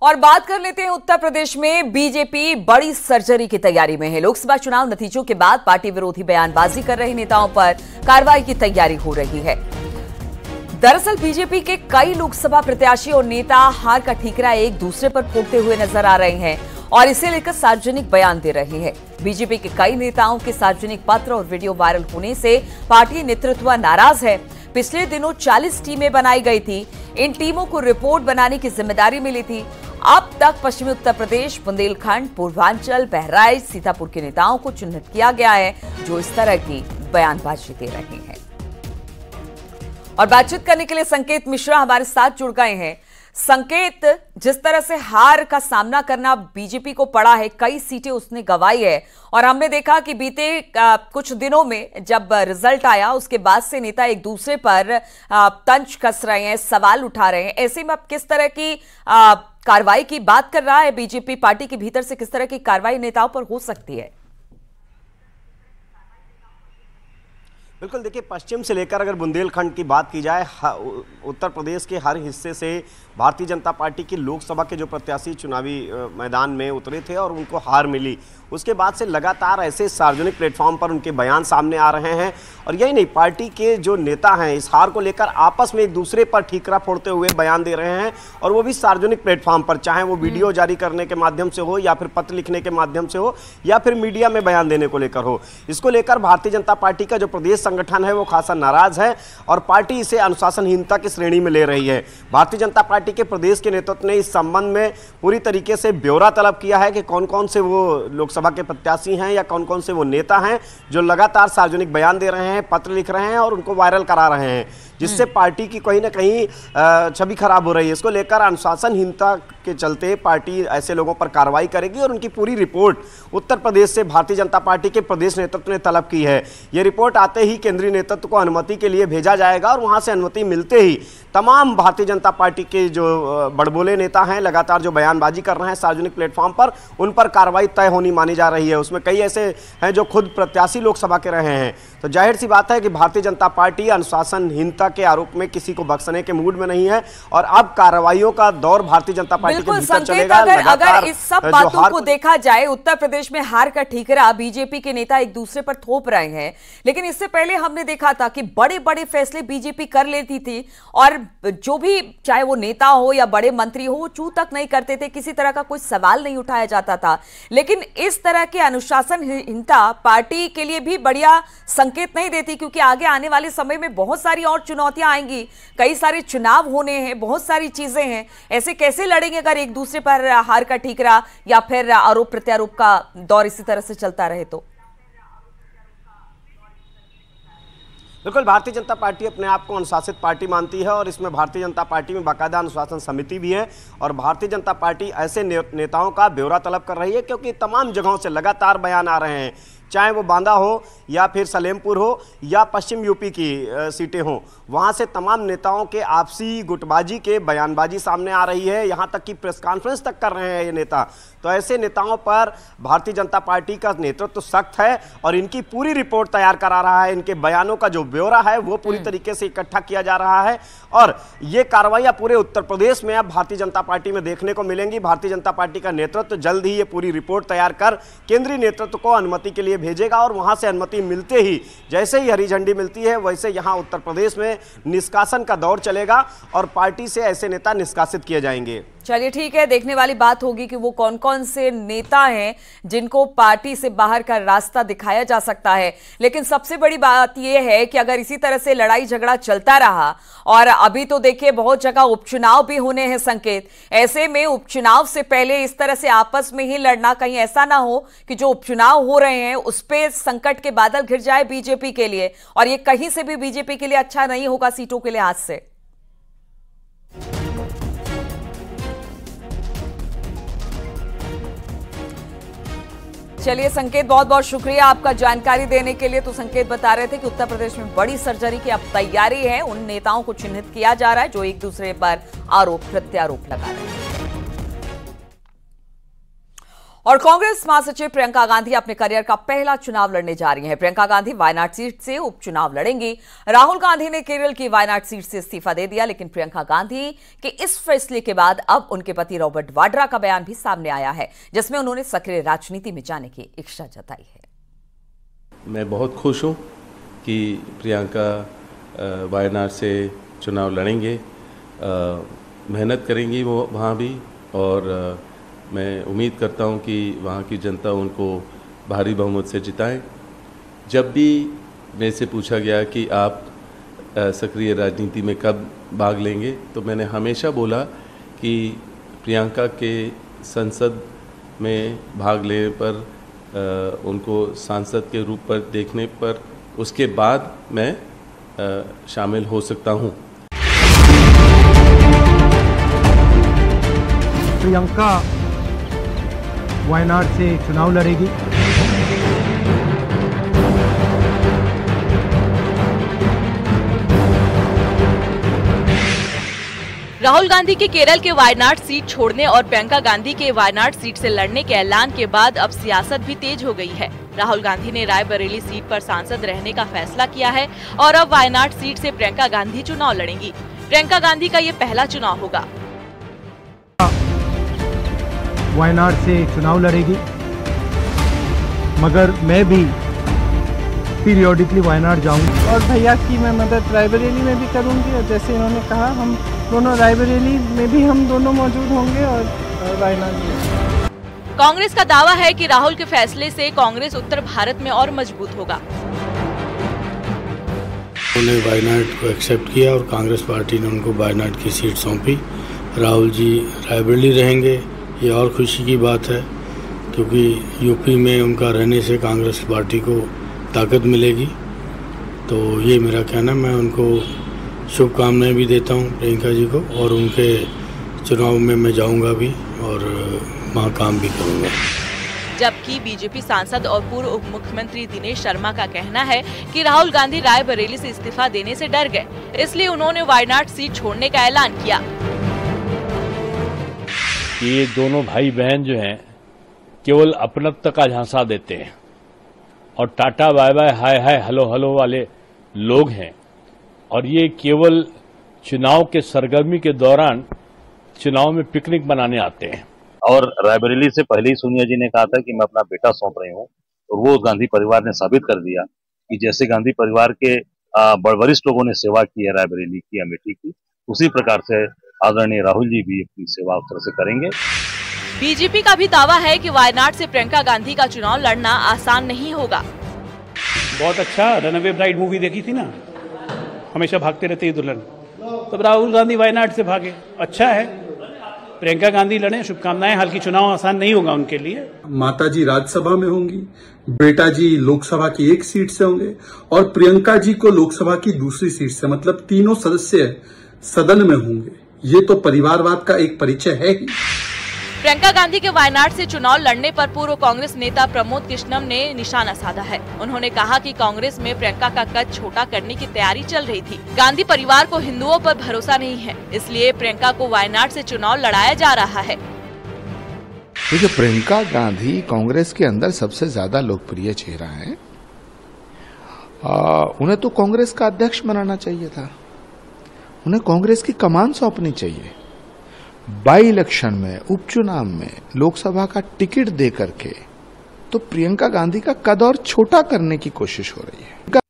और बात कर लेते हैं उत्तर प्रदेश में बीजेपी बड़ी सर्जरी की तैयारी में है। लोकसभा चुनाव नतीजों के बाद पार्टी विरोधी बयानबाजी कर रहे नेताओं पर कार्रवाई की तैयारी हो रही है। दरअसल बीजेपी के कई लोकसभा प्रत्याशी और नेता हार का ठीकरा एक दूसरे पर फोड़ते हुए नजर आ रहे हैं और इसे लेकर सार्वजनिक बयान दे रहे हैं। बीजेपी के कई नेताओं के सार्वजनिक पत्र और वीडियो वायरल होने से पार्टी नेतृत्व नाराज है। पिछले दिनों 40 टीमें बनाई गई थी। इन टीमों को रिपोर्ट बनाने की जिम्मेदारी मिली थी। अब तक पश्चिमी उत्तर प्रदेश, बुंदेलखंड, पूर्वांचल, बहराइच, सीतापुर के नेताओं को चिन्हित किया गया है जो इस तरह की बयानबाजी दे रहे हैं। और बातचीत करने के लिए संकेत मिश्रा हमारे साथ जुड़ गए हैं। संकेत, जिस तरह से हार का सामना करना बीजेपी को पड़ा है, कई सीटें उसने गंवाई है और हमने देखा कि बीते कुछ दिनों में जब रिजल्ट आया उसके बाद से नेता एक दूसरे पर तंज कस रहे हैं, सवाल उठा रहे हैं। ऐसे में अब किस तरह की कार्रवाई की बात कर रहा है बीजेपी? पार्टी के भीतर से किस तरह की कार्रवाई नेताओं पर हो सकती है? बिल्कुल, देखिए, पश्चिम से लेकर अगर बुंदेलखंड की बात की जाए, उत्तर प्रदेश के हर हिस्से से भारतीय जनता पार्टी की लोकसभा के जो प्रत्याशी चुनावी मैदान में उतरे थे और उनको हार मिली, उसके बाद से लगातार ऐसे सार्वजनिक प्लेटफॉर्म पर उनके बयान सामने आ रहे हैं। और यही नहीं, पार्टी के जो नेता हैं इस हार को लेकर आपस में एक दूसरे पर ठीकरा फोड़ते हुए बयान दे रहे हैं और वो भी सार्वजनिक प्लेटफॉर्म पर, चाहे वो वीडियो जारी करने के माध्यम से हो या फिर पत्र लिखने के माध्यम से हो या फिर मीडिया में बयान देने को लेकर हो। इसको लेकर भारतीय जनता पार्टी का जो प्रदेश संगठन है वो खासा नाराज है और पार्टी इसे अनुशासनहीनता की श्रेणी में ले रही है। भारतीय जनता पार्टी के प्रदेश के नेतृत्व ने इस संबंध में पूरी तरीके से ब्यौरा तलब किया है कि कौन कौन से वो लोकसभा के प्रत्याशी हैं या कौन कौन से वो नेता हैं जो लगातार सार्वजनिक बयान दे रहे हैं, पत्र लिख रहे हैं और उनको वायरल करा रहे हैं, जिससे पार्टी की कहीं ना कहीं छवि खराब हो रही है। इसको लेकर अनुशासनहीनता के चलते पार्टी ऐसे लोगों पर कार्रवाई करेगी और उनकी पूरी रिपोर्ट उत्तर प्रदेश से भारतीय जनता पार्टी के प्रदेश नेतृत्व ने तलब की है। ये रिपोर्ट आते ही केंद्रीय नेतृत्व को अनुमति के लिए भेजा जाएगा और वहां से अनुमति मिलते ही तमाम भारतीय जनता पार्टी के जो बड़बोले नेता हैं, लगातार जो बयानबाजी कर रहे हैं सार्वजनिक प्लेटफॉर्म पर, उन पर कार्रवाई तय होनी मानी जा रही है। उसमें कई ऐसे हैं जो खुद प्रत्याशी लोकसभा के रहे हैं। तो जाहिर सी बात है कि भारतीय जनता पार्टी अनुशासनहीनता के आरोप में किसी को बख्शने के मूड में नहीं है और अब कार्रवाइयों का दौर भारतीय जनता पार्टी के भीतर चलेगा। अगर इस सब बातों को देखा जाए, उत्तर प्रदेश में हार का ठीकरा बीजेपी के नेता एक दूसरे पर थोप रहे हैं, लेकिन इससे पहले हमने देखा था कि बड़े बड़े फैसले बीजेपी कर लेती थी और जो भी, चाहे वो नेता हो या बड़े मंत्री हो, वो चू तक नहीं करते थे, किसी तरह का कोई सवाल नहीं उठाया जाता था। लेकिन इस तरह की अनुशासनहीनता पार्टी के लिए भी बढ़िया संकेत नहीं देती, क्योंकि आगे आने वाले समय में बहुत सारी और चुनौतियां आएंगी, कई सारे चुनाव होने हैं, बहुत सारी चीजें हैं। ऐसे कैसे लड़ेंगे अगर एक दूसरे पर हार का ठीकरा या फिर आरोप प्रत्यारोप का दौर इसी तरह से चलता रहे तो? बिल्कुल, भारतीय जनता पार्टी अपने आप को अनुशासित पार्टी मानती है और इसमें भारतीय जनता पार्टी में बाकायदा अनुशासन समिति भी है और भारतीय जनता पार्टी ऐसे नेताओं का ब्यौरा तलब कर रही है, क्योंकि तमाम जगहों से लगातार बयान आ रहे हैं, चाहे वो बांदा हो या फिर सलेमपुर हो या पश्चिम यूपी की सीटें हों, वहाँ से तमाम नेताओं के आपसी गुटबाजी के बयानबाजी सामने आ रही है। यहाँ तक कि प्रेस कॉन्फ्रेंस तक कर रहे हैं ये नेता। तो ऐसे नेताओं पर भारतीय जनता पार्टी का नेतृत्व सख्त है और इनकी पूरी रिपोर्ट तैयार करा रहा है। इनके बयानों का जो ब्यौरा है वो पूरी तरीके से इकट्ठा किया जा रहा है और ये कार्रवाइयाँ पूरे उत्तर प्रदेश में अब भारतीय जनता पार्टी में देखने को मिलेंगी। भारतीय जनता पार्टी का नेतृत्व जल्द ही ये पूरी रिपोर्ट तैयार कर केंद्रीय नेतृत्व को अनुमति के लिए भेजेगा और वहां से अनुमति मिलते ही, जैसे ही हरी झंडी मिलती है, वैसे यहां उत्तर प्रदेश में निष्कासन का दौर चलेगा और पार्टी से ऐसे नेता निष्कासित किए जाएंगे। चलिए ठीक है, देखने वाली बात होगी कि वो कौन कौन से नेता हैं जिनको पार्टी से बाहर का रास्ता दिखाया जा सकता है। लेकिन सबसे बड़ी बात यह है कि अगर इसी तरह से लड़ाई झगड़ा चलता रहा, और अभी तो देखिए बहुत जगह उपचुनाव भी होने हैं संकेत, ऐसे में उपचुनाव से पहले इस तरह से आपस में ही लड़ना, कहीं ऐसा ना हो कि जो उपचुनाव हो रहे हैं उस पे संकट के बादल घिर जाए बीजेपी के लिए, और ये कहीं से भी बीजेपी के लिए अच्छा नहीं होगा सीटों के लिहाज से। चलिए संकेत, बहुत बहुत शुक्रिया आपका जानकारी देने के लिए। तो संकेत बता रहे थे कि उत्तर प्रदेश में बड़ी सर्जरी की अब तैयारी है, उन नेताओं को चिन्हित किया जा रहा है जो एक दूसरे पर आरोप प्रत्यारोप लगा रहे हैं। और कांग्रेस महासचिव प्रियंका गांधी अपने करियर का पहला चुनाव लड़ने जा रही हैं। प्रियंका गांधी वायनाड सीट से उपचुनाव लड़ेंगी। राहुल गांधी ने केरल की वायनाड सीट से इस्तीफा दे दिया, लेकिन प्रियंका गांधी के इस फैसले के बाद अब उनके पति रॉबर्ट वाड्रा का बयान भी सामने आया है, जिसमें उन्होंने सक्रिय राजनीति में जाने की इच्छा जताई है। मैं बहुत खुश हूं कि प्रियंका वायनाड से चुनाव लड़ेंगे, मेहनत करेंगी वो वहाँ भी, और मैं उम्मीद करता हूं कि वहाँ की जनता उनको भारी बहुमत से जिताएं। जब भी मेरे से पूछा गया कि आप सक्रिय राजनीति में कब भाग लेंगे, तो मैंने हमेशा बोला कि प्रियंका के संसद में भाग लेने पर, उनको सांसद के रूप पर देखने पर, उसके बाद मैं शामिल हो सकता हूं। प्रियंका वायनाड से चुनाव लड़ेगी। राहुल गांधी के केरल के वायनाड सीट छोड़ने और प्रियंका गांधी के वायनाड सीट से लड़ने के ऐलान के बाद अब सियासत भी तेज हो गई है। राहुल गांधी ने रायबरेली सीट पर सांसद रहने का फैसला किया है और अब वायनाड सीट से प्रियंका गांधी चुनाव लड़ेंगी। प्रियंका गांधी का ये पहला चुनाव होगा। वायनाड से चुनाव लड़ेगी, मगर मैं भी पीरियोडिकली वायनाड जाऊंगी और भैया की मैं मदद रायबरेली में भी करूंगी, और जैसे इन्होंने कहा हम दोनों रायबरेली में भी हम दोनों मौजूद होंगे और वायनाड में। कांग्रेस का दावा है कि राहुल के फैसले से कांग्रेस उत्तर भारत में और मजबूत होगा। उन्होंने वायनाड को एक्सेप्ट किया और कांग्रेस पार्टी ने उनको वायनाड की सीट सौंपी। राहुल जी रायबरेली रहेंगे, ये और खुशी की बात है, क्योंकि यूपी में उनका रहने से कांग्रेस पार्टी को ताकत मिलेगी। तो ये मेरा कहना, मैं उनको शुभकामनाएं भी देता हूं प्रियंका जी को, और उनके चुनाव में मैं जाऊंगा भी और वहाँ काम भी करूंगा। जबकि बीजेपी सांसद और पूर्व उप मुख्यमंत्री दिनेश शर्मा का कहना है कि राहुल गांधी रायबरेली से इस्तीफा देने से डर गए, इसलिए उन्होंने वायनाड सीट छोड़ने का ऐलान किया। ये दोनों भाई बहन जो हैं केवल अपनत्व का झांसा देते हैं और tata bye bye hi hi hello hello वाले लोग हैं, और ये केवल चुनाव के सरगर्मी के दौरान चुनाव में पिकनिक बनाने आते हैं। और रायबरेली से पहले ही सोनिया जी ने कहा था कि मैं अपना बेटा सौंप रही हूँ, और वो गांधी परिवार ने साबित कर दिया कि जैसे गांधी परिवार के वरिष्ठ लोगों ने सेवा की है रायबरेली की, अमेठी की, उसी प्रकार से आदरणीय राहुल जी भी अपनी सेवा उस तरह से करेंगे। बीजेपी का भी दावा है कि वायनाड से प्रियंका गांधी का चुनाव लड़ना आसान नहीं होगा। बहुत अच्छा रनअवे ब्राइड मूवी देखी थी ना, हमेशा भागते रहते हैं दुल्हन, तब राहुल गांधी वायनाड से भागे। अच्छा है, प्रियंका गांधी लड़े, शुभकामनाएं। हालांकि चुनाव आसान नहीं होगा उनके लिए। माता जी राज्यसभा में होंगी, बेटा जी लोकसभा की एक सीट से होंगे, और प्रियंका जी को लोकसभा की दूसरी सीट से, मतलब तीनों सदस्य सदन में होंगे। ये तो परिवारवाद का एक परिचय है ही। प्रियंका गांधी के वायनाड से चुनाव लड़ने पर पूर्व कांग्रेस नेता प्रमोद कृष्णम ने निशाना साधा है। उन्होंने कहा कि कांग्रेस में प्रियंका का कद छोटा करने की तैयारी चल रही थी। गांधी परिवार को हिंदुओं पर भरोसा नहीं है, इसलिए प्रियंका को वायनाड से चुनाव लड़ाया जा रहा है। देखिए, प्रियंका गांधी कांग्रेस के अंदर सबसे ज्यादा लोकप्रिय चेहरा है। उन्हें तो कांग्रेस का अध्यक्ष बनाना चाहिए था, उन्हें कांग्रेस की कमान सौंपनी चाहिए। बाई इलेक्शन में, उपचुनाव में लोकसभा का टिकट दे करके तो प्रियंका गांधी का कद और छोटा करने की कोशिश हो रही है।